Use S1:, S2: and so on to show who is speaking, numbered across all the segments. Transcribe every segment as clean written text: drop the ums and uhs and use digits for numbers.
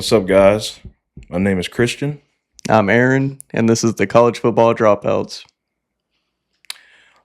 S1: What's up, guys? My name is Christian.
S2: I'm Aaron, and this is the College Football Dropouts.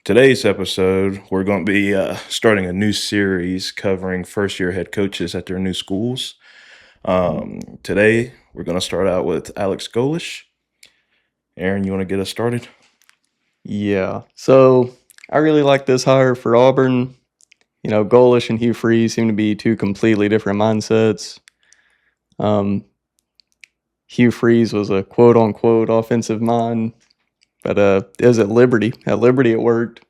S1: Today's episode, we're going to be starting a new series covering first-year head coaches at their new schools. Today, we're going to start out with Alex Golesh. Aaron, you want to get us started?
S2: Yeah, so I really like this hire for Auburn. You know, Golesh and Hugh Freeze seem to be two completely different mindsets. Hugh Freeze was a quote-unquote offensive mind, but it was at Liberty. At Liberty, it worked.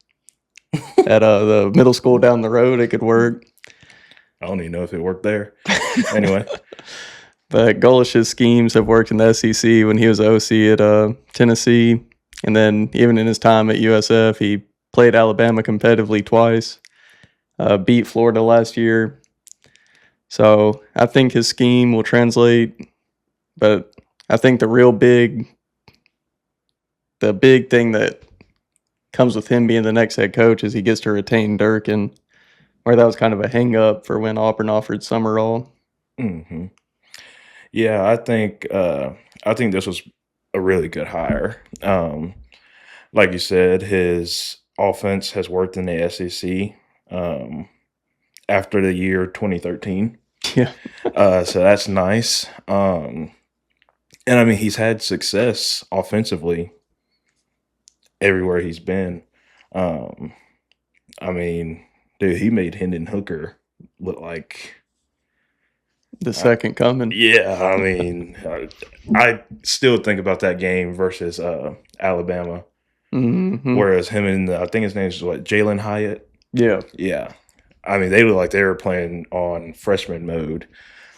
S2: At the middle school down the road, it could work.
S1: I don't even know if it worked there. Anyway.
S2: But Golesh's schemes have worked in the SEC when he was OC at Tennessee. And then even in his time at USF, he played Alabama competitively twice, beat Florida last year. So I think his scheme will translate. But I think the big thing that comes with him being the next head coach is he gets to retain Durkin, where that was kind of a hang-up for when Auburn offered Summerall.
S1: Mm-hmm. Yeah, I think this was a really good hire. Like you said, his offense has worked in the SEC after the year 2013.
S2: Yeah.
S1: So that's nice. And I mean, he's had success offensively everywhere he's been. I mean, dude, he made Hendon Hooker look like
S2: the second coming.
S1: Yeah, I mean, I still think about that game versus Alabama.
S2: Mm-hmm.
S1: Whereas him and I think his name is Jalen Hyatt.
S2: Yeah.
S1: Yeah. I mean, they look like they were playing on freshman mode.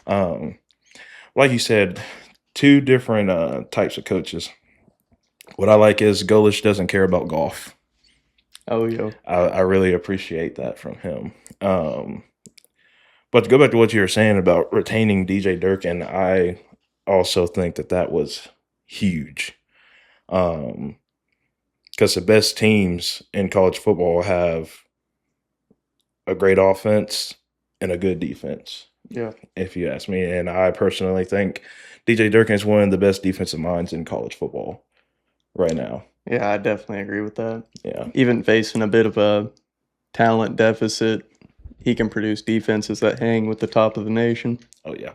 S1: Like you said, two different types of coaches. What I like is Golesh doesn't care about golf.
S2: Oh, yeah.
S1: I really appreciate that from him. But to go back to what you were saying about retaining DJ Durkin, I also think that was huge. Because the best teams in college football have a great offense and a good defense.
S2: Yeah.
S1: If you ask me. And I personally think DJ Durkin is one of the best defensive minds in college football right now.
S2: Yeah, I definitely agree with that.
S1: Yeah.
S2: Even facing a bit of a talent deficit, he can produce defenses that hang with the top of the nation.
S1: Oh, yeah.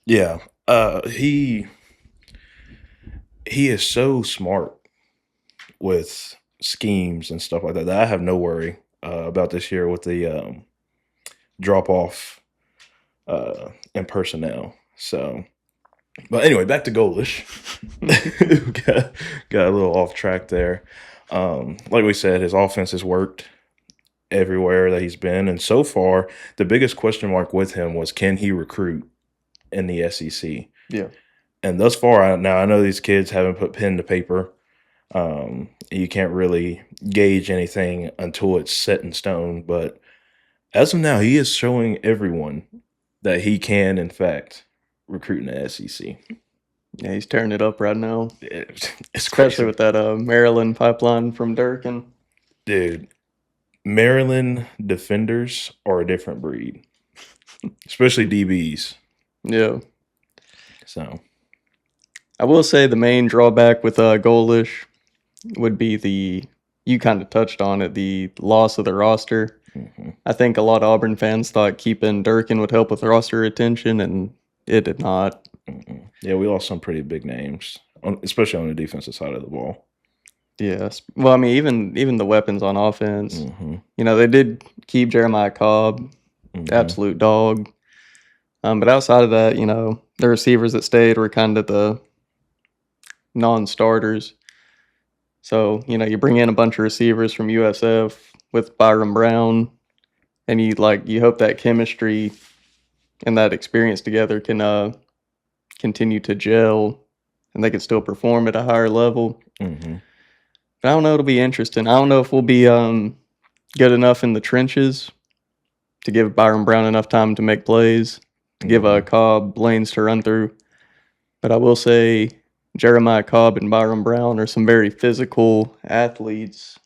S1: Yeah. He is so smart with schemes and stuff like that I have no worry about this year with the drop-off in personnel. So, but anyway, back to Golesh. got a little off track there. Like we said, his offense has worked everywhere that he's been. And so far, the biggest question mark with him was, can he recruit in the SEC?
S2: Yeah.
S1: And thus far, now I know these kids haven't put pen to paper. You can't really gauge anything until it's set in stone. But as of now, he is showing everyone that he can, in fact, recruit in the SEC.
S2: Yeah, he's tearing it up right now.
S1: Especially
S2: with that Maryland pipeline from Durkin.
S1: Dude, Maryland defenders are a different breed, especially DBs.
S2: Yeah.
S1: So,
S2: I will say the main drawback with Golesh would be you kind of touched on it, the loss of the roster.
S1: Mm-hmm.
S2: I think a lot of Auburn fans thought keeping Durkin would help with roster retention, and it did not.
S1: Mm-mm. Yeah, we lost some pretty big names, especially on the defensive side of the ball.
S2: Yes. Well, I mean, even the weapons on offense.
S1: Mm-hmm.
S2: You know, they did keep Jeremiah Cobb, absolute dog. But outside of that, you know, the receivers that stayed were kind of the non-starters. So, you know, you bring in a bunch of receivers from USF with Byron Brown, and you hope that chemistry and that experience together can continue to gel, and they can still perform at a higher level.
S1: Mm-hmm.
S2: But I don't know, it'll be interesting. I don't know if we'll be good enough in the trenches to give Byron Brown enough time to make plays, to give Cobb lanes to run through. But I will say Jeremiah Cobb and Byron Brown are some very physical athletes,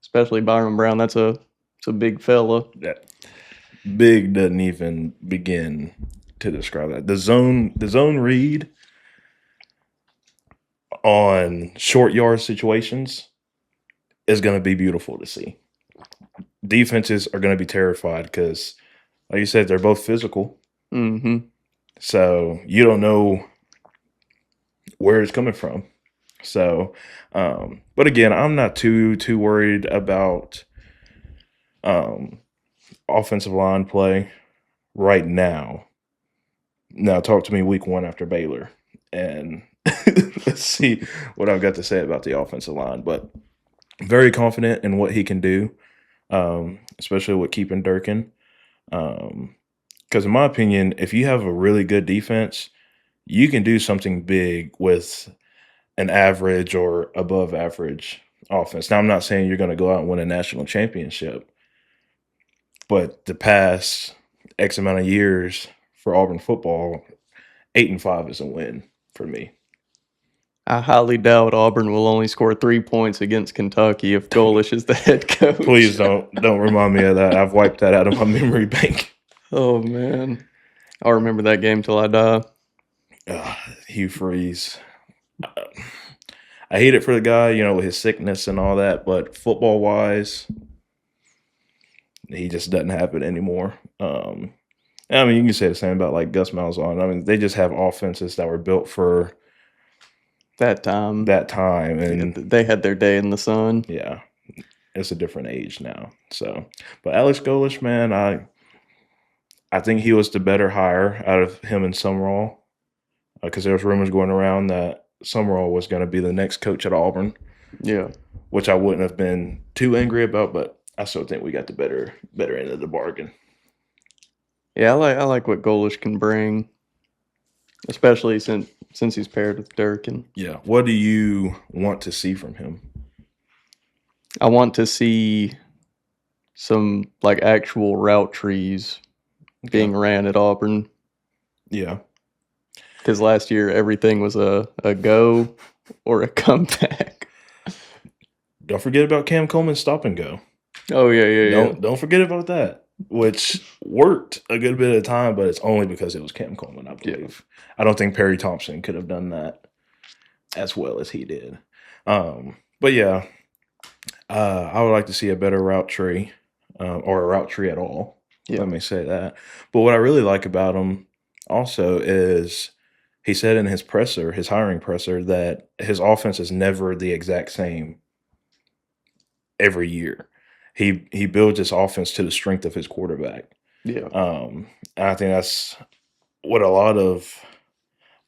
S2: especially Byron Brown. That's a big fella.
S1: Yeah. Big doesn't even begin to describe that. The zone read on short yard situations is going to be beautiful to see. Defenses are going to be terrified because, like you said, they're both physical.
S2: Mm-hmm.
S1: So you don't know where it's coming from. So, but again, I'm not too worried about um, offensive line play right now. Now, talk to me week one after Baylor, and let's see what I've got to say about the offensive line. But very confident in what he can do, especially with keeping Durkin. Because in my opinion, if you have a really good defense, you can do something big with an average or above average offense. Now, I'm not saying you're going to go out and win a national championship, but the past X amount of years for Auburn football, 8-5 is a win for me.
S2: I highly doubt Auburn will only score 3 points against Kentucky if Golesh is the head coach.
S1: Please don't remind me of that. I've wiped that out of my memory bank.
S2: Oh man, I'll remember that game till I die.
S1: Hugh Freeze. I hate it for the guy, with his sickness and all that, but football wise, he just doesn't have it anymore. I mean, you can say the same about like Gus Malzahn. I mean, they just have offenses that were built for
S2: That time,
S1: and
S2: they had their day in the sun.
S1: yeah, it's a different age now. So, but Alex Golesh, man, I think he was the better hire out of him and Summerall, because there was rumors going around that Summerall was going to be the next coach at Auburn.
S2: Yeah,
S1: which I wouldn't have been too angry about, but I still think we got the better end of the bargain.
S2: yeah, I like what Golesh can bring, especially since he's paired with Durkin.
S1: Yeah. What do you want to see from him?
S2: I want to see some like actual route trees being ran at Auburn.
S1: Yeah.
S2: Because last year everything was a go or a comeback.
S1: Don't forget about Cam Coleman's stop and go.
S2: Oh yeah.
S1: Don't forget about that, which worked a good bit of time, but it's only because it was Cam Coleman, I believe. Yeah. I don't think Perry Thompson could have done that as well as he did. But yeah, I would like to see a better route tree, or a route tree at all. Yeah. Let me say that. But what I really like about him also is he said in his hiring presser, that his offense is never the exact same every year. He builds his offense to the strength of his quarterback.
S2: Yeah.
S1: And I think that's what a lot of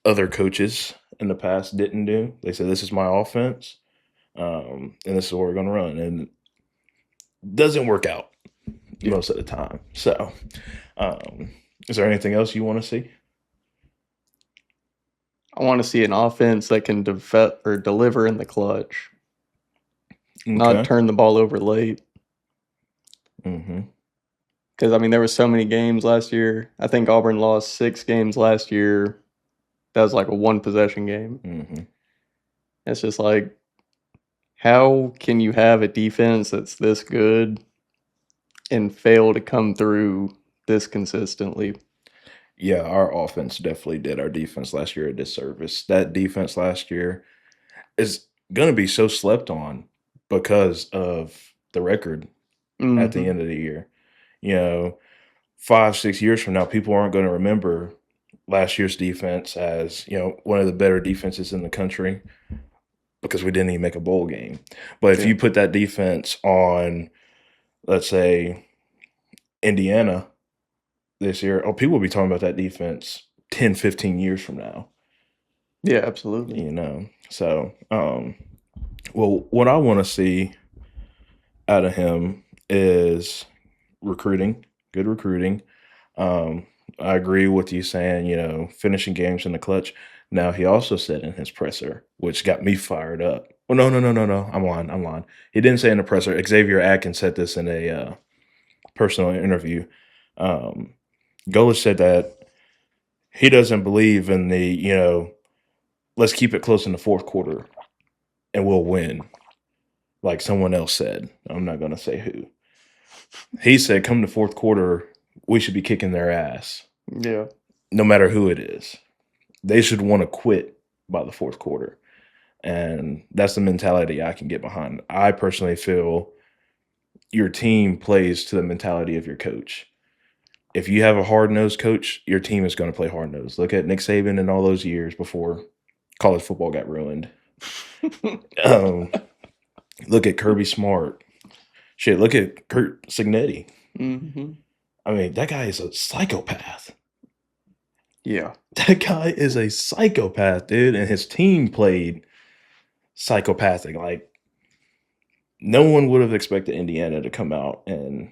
S1: other coaches in the past didn't do. They said, this is my offense, and this is what we're going to run. And it doesn't work out most of the time. So is there anything else you want to see?
S2: I want to see an offense that can deliver in the clutch. Okay. Not turn the ball over late.
S1: Mm-hmm.
S2: Because, I mean, there were so many games last year. I think Auburn lost 6 games last year. That was like a 1-possession game.
S1: Mm-hmm.
S2: It's just like, how can you have a defense that's this good and fail to come through this consistently?
S1: Yeah, our offense definitely did our defense last year a disservice. That defense last year is going to be so slept on because of the record at the end of the year. 5-6 years from now, people aren't going to remember last year's defense as, one of the better defenses in the country because we didn't even make a bowl game. But if you put that defense on, let's say, Indiana this year, people will be talking about that defense 10, 15 years from now.
S2: Yeah, absolutely.
S1: So, well, what I want to see out of him is recruiting, good recruiting. I agree with you saying, finishing games in the clutch. Now, he also said in his presser, which got me fired up. Well, no. I'm lying. He didn't say in the presser. Xavier Atkins said this in a personal interview. Golesh said that he doesn't believe in the, let's keep it close in the fourth quarter and we'll win. Like someone else said. I'm not going to say who. He said, come to fourth quarter, we should be kicking their ass,
S2: Yeah.
S1: no matter who it is. They should want to quit by the fourth quarter. And that's the mentality I can get behind. I personally feel your team plays to the mentality of your coach. If you have a hard-nosed coach, your team is going to play hard-nosed. Look at Nick Saban and all those years before college football got ruined. Look at Kirby Smart. Shit, look at Kurt Signetti.
S2: Mm-hmm.
S1: I mean, that guy is a psychopath.
S2: Yeah.
S1: That guy is a psychopath, dude, and his team played psychopathic. Like, no one would have expected Indiana to come out and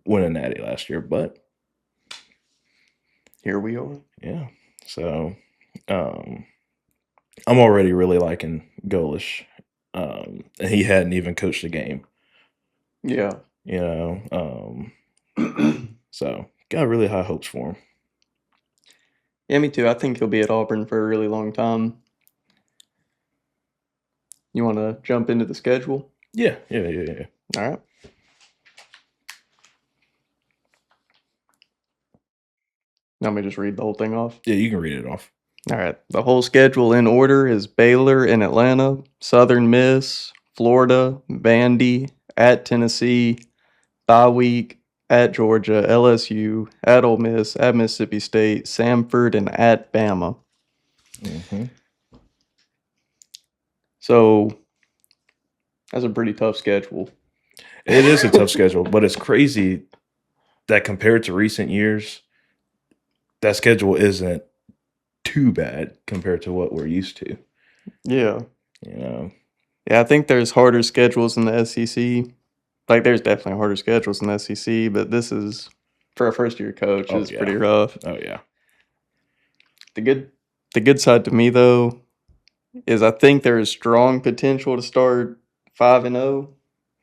S1: win a natty last year, but
S2: Here we are.
S1: yeah. So, I'm already really liking Golesh, and he hadn't even coached a game.
S2: Yeah.
S1: You know, so got really high hopes for him.
S2: Yeah, me too. I think he'll be at Auburn for a really long time. You want to jump into the schedule?
S1: Yeah.
S2: All right. Let me just read the whole thing off.
S1: Yeah, you can read it off.
S2: All right. The whole schedule in order is Baylor in Atlanta, Southern Miss, Florida, Vandy, at Tennessee, bye week, at Georgia, LSU, at Ole Miss, at Mississippi State, Samford, and at Bama.
S1: Mm-hmm.
S2: So that's a pretty tough schedule.
S1: It is a tough schedule, but it's crazy that compared to recent years, that schedule isn't too bad compared to what we're used to.
S2: Yeah.
S1: You know,
S2: Yeah, I think there's harder schedules in the SEC. Like, there's definitely harder schedules in the SEC, but this is, for a first-year coach, is pretty rough.
S1: Oh yeah.
S2: The good side to me, though, is I think there is strong potential to start 5-0.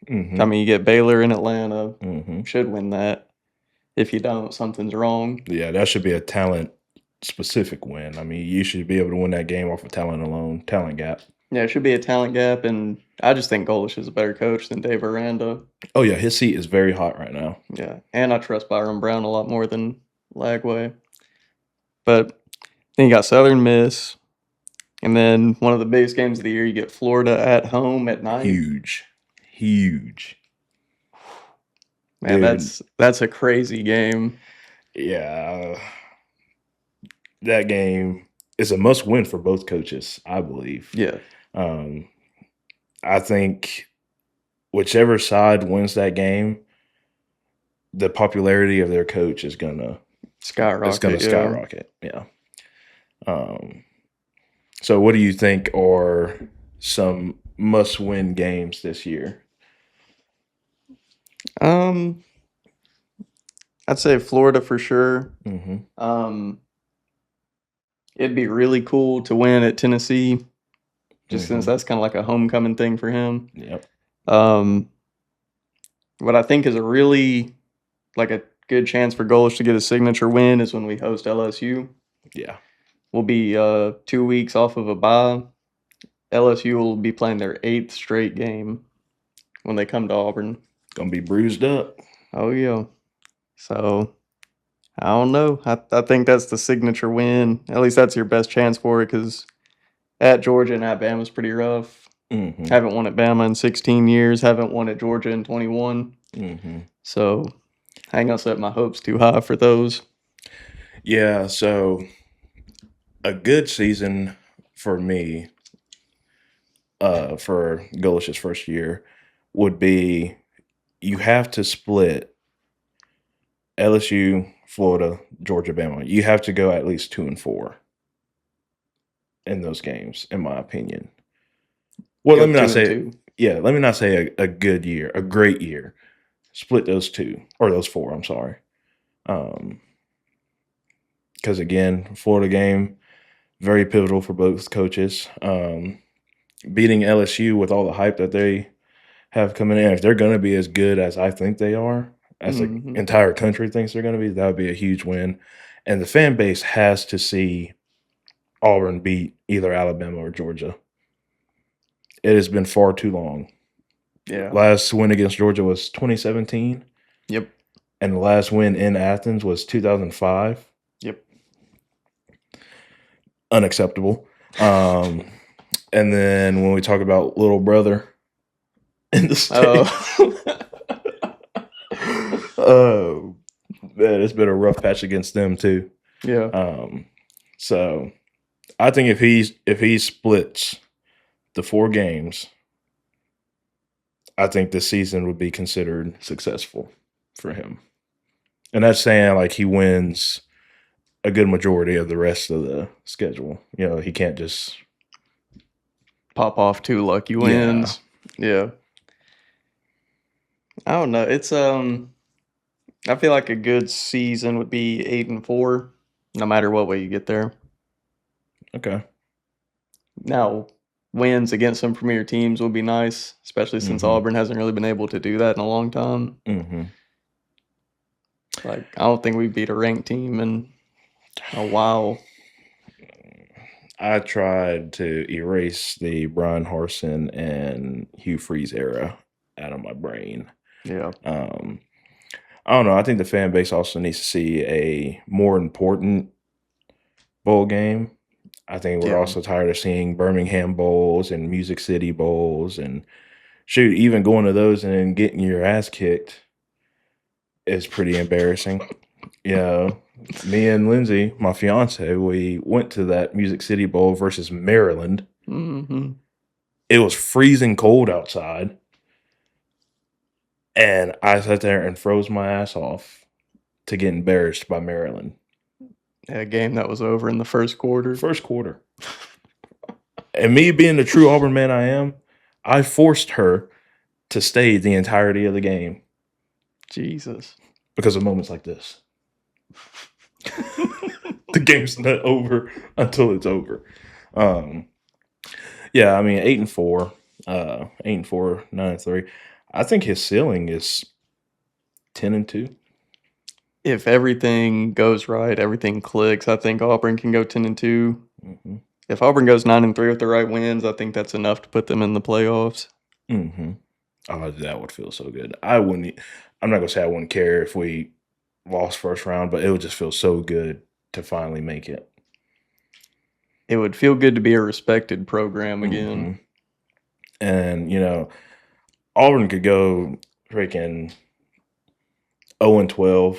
S1: Mm-hmm.
S2: I mean, you get Baylor in Atlanta,
S1: Mm-hmm.
S2: should win that. If you don't, something's wrong.
S1: Yeah, that should be a talent-specific win. I mean, you should be able to win that game off of talent alone, talent gap.
S2: Yeah, it should be a talent gap, and I just think Golesh is a better coach than Dave Aranda.
S1: Oh yeah, his seat is very hot right now.
S2: Yeah, and I trust Byron Brown a lot more than Lagway. But then you got Southern Miss, and then one of the biggest games of the year, you get Florida at home at night.
S1: Huge.
S2: Man,
S1: Dude.
S2: that's a crazy game.
S1: Yeah, that game is a must-win for both coaches, I believe.
S2: Yeah.
S1: I think whichever side wins that game, the popularity of their coach is gonna
S2: skyrocket.
S1: It's gonna skyrocket. Yeah. So what do you think are some must-win games this year?
S2: I'd say Florida for sure.
S1: Mm-hmm.
S2: It'd be really cool to win at Tennessee, just since that's kind of like a homecoming thing for him.
S1: Yep.
S2: What I think is a really like a good chance for Golesh to get a signature win is when we host LSU.
S1: Yeah.
S2: We'll be 2 weeks off of a bye. LSU will be playing their 8th straight game when they come to Auburn.
S1: Gonna be bruised up.
S2: Oh yeah. So I don't know. I think that's the signature win. At least that's your best chance for it, because at Georgia and at Bama's pretty rough.
S1: Mm-hmm.
S2: Haven't won at Bama in 16 years. Haven't won at Georgia in 21.
S1: Mm-hmm.
S2: So I ain't gonna set my hopes too high for those.
S1: Yeah, so a good season for me, for Golesh's first year, would be you have to split LSU, Florida, Georgia, Bama. You have to go at least 2-4 in those games, in my opinion. Well, let me not say, let me not say a good year, a great year. Split those 2 or those 4. I'm sorry, because again, Florida game very pivotal for both coaches. Beating LSU with all the hype that they have coming in, if they're going to be as good as I think they are, as the entire country thinks they're going to be, that would be a huge win. And the fan base has to see Auburn beat either Alabama or Georgia. It has been far too long.
S2: Yeah.
S1: Last win against Georgia was 2017.
S2: Yep.
S1: and the last win in Athens was 2005.
S2: Yep.
S1: Unacceptable. And then when we talk about little brother in the state, oh man, it's been a rough patch against them too.
S2: Yeah.
S1: So I think if he splits the 4 games, I think this season would be considered successful for him. And that's saying like he wins a good majority of the rest of the schedule. You know, he can't just
S2: Pop off 2 lucky wins. Yeah. I don't know. It's I feel like a good season would be 8-4, no matter what way you get there.
S1: Okay.
S2: Now, wins against some premier teams would be nice, especially since Auburn hasn't really been able to do that in a long time. Like, I don't think we beat a ranked team in a while.
S1: I tried to erase the Brian Harsin and Hugh Freeze era out of my brain.
S2: Yeah.
S1: I don't know. I think the fan base also needs to see a more important bowl game. I think we're also tired of seeing Birmingham Bowls and Music City Bowls and shoot, even going to those and then getting your ass kicked is pretty embarrassing. You know, me and Lindsay, my fiance, we went to that Music City Bowl versus Maryland. It was freezing cold outside. And I sat there and froze my ass off to get embarrassed by Maryland.
S2: A game that was over in the first quarter.
S1: First quarter. And me being the true Auburn man I am, I forced her to stay the entirety of the game.
S2: Jesus.
S1: Because of moments like this. The game's not over until it's over. Yeah, I mean 8-4, 8-4, 9-3. I think his ceiling is 10-2.
S2: If everything goes right, everything clicks, I think Auburn can go 10-2. If Auburn goes 9-3 with the right wins, I think that's enough to put them in the playoffs.
S1: Oh, that would feel so good. I'm not gonna say I wouldn't care if we lost first round, but it would just feel so good to finally make it.
S2: It would feel good to be a respected program again.
S1: And, you know, Auburn could go freaking 0-12,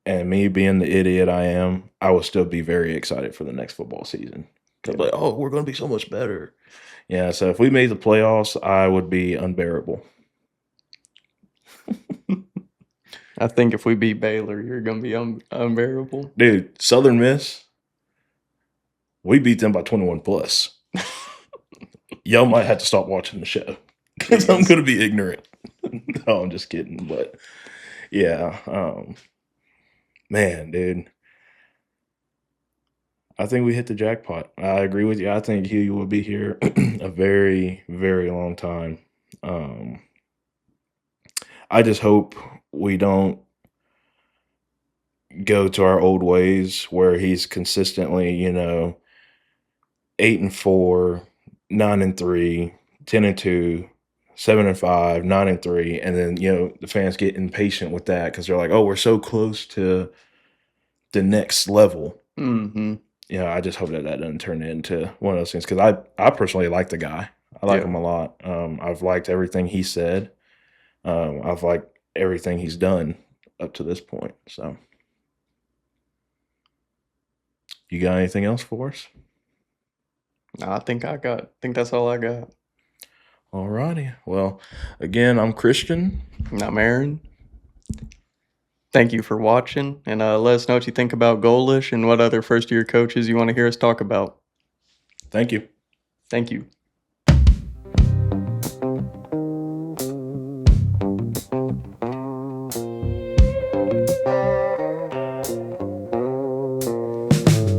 S1: and me being the idiot I am, I would still be very excited for the next football season. Because like, oh, we're going to be so much better. Yeah, so if we made the playoffs, I would be unbearable.
S2: I think if we beat Baylor, you're going to be unbearable.
S1: Dude, Southern Miss, we beat them by 21 plus. Y'all might have to stop watching the show because I'm going to be ignorant. No, I'm just kidding. But yeah, man, dude, I think we hit the jackpot. I agree with you. I think Hugh will be here a very, very long time. I just hope we don't go to our old ways where he's consistently, you know, 8-4, 9-3, 10-2, 7-5, 9-3, and then, you know, the fans get impatient with that because they're like, oh, we're so close to the next level. You know, I just hope that doesn't turn into one of those things because I personally like the guy. I like him a lot. I've liked everything he said. I've liked everything he's done up to this point. So, you got anything else for us?
S2: No, I think that's all I got.
S1: All righty. Well, again, I'm Christian.
S2: And I'm Aaron. Thank you for watching, and let us know what you think about Golesh and what other first-year coaches you want to hear us talk about.
S1: Thank you.
S2: Thank you.